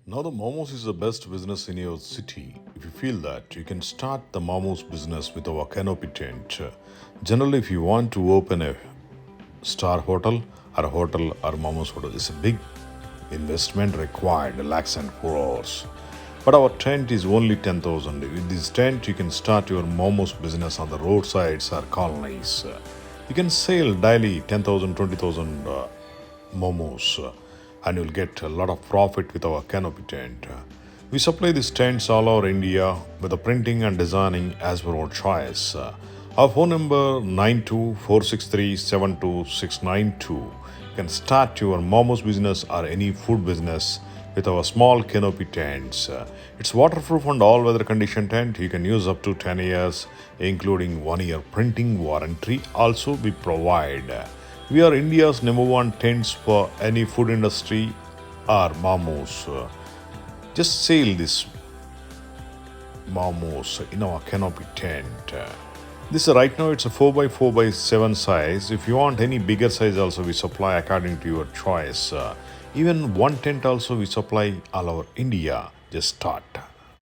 Now the Momos is the best business in your city. If you feel that, you can start the Momos business with our canopy tent. Generally, if you want to open a star hotel or Momos hotel, it's a big investment required, lakhs and crores. But our tent is only 10,000. With this tent, you can start your Momos business on the roadsides or colonies. You can sell daily 10,000, 20,000 momos, and you'll get a lot of profit with our canopy tent. We supply these tents all over India with the printing and designing as per our choice. Our phone number 9246372692. You can start your momos business or any food business with our small canopy tents. It's waterproof and all weather condition tent. You can use up to 10 years, including 1 year printing warranty. Also, we provide. We are India's number one tents for any food industry or momos. Just sell this momos in our canopy tent. This right now it's a 4 by 4 by 7 size. If you want any bigger size also we supply according to your choice. Even one tent also we supply all over India. Just start.